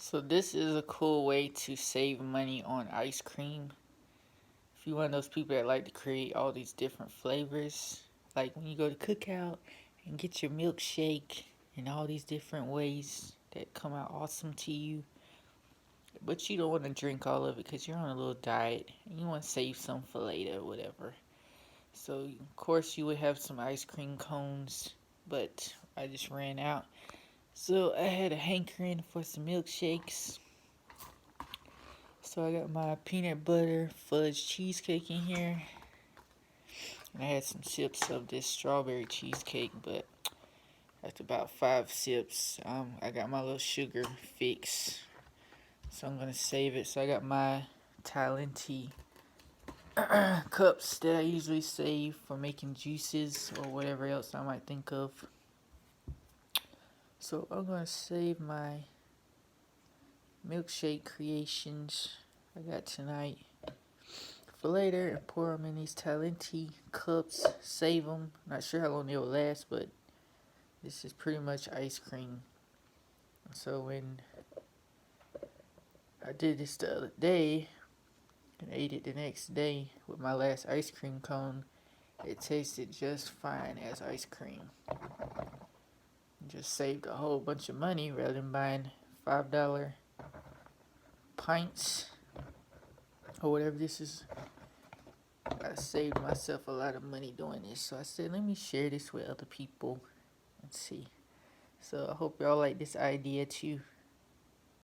So this is a cool way to save money on ice cream. If you're one of those people that like to create all these different flavors, like when you go to Cookout and get your milkshake and all these different ways that come out awesome to you, but you don't want to drink all of it because you're on a little diet and you want to save some for later or whatever. So of course you would have some ice cream cones, but I just ran out. So I had a hankering for some milkshakes. So I got my peanut butter fudge cheesecake in here. And I had some sips of this strawberry cheesecake, but after about 5 sips, I got my little sugar fix. So I'm gonna save it. So I got my Talenti cups that I usually save for making juices or whatever else I might think of. So I'm gonna save my milkshake creations I got tonight for later and pour them in these Talenti cups. Save them. Not sure how long they will last, but this is pretty much ice cream. So when I did this the other day and ate it the next day with my last ice cream cone, it tasted just fine as ice cream. Just saved a whole bunch of money rather than buying $5 pints or whatever this is. I saved myself a lot of money doing this, so I said let me share this with other people and see. So I hope y'all like this idea too.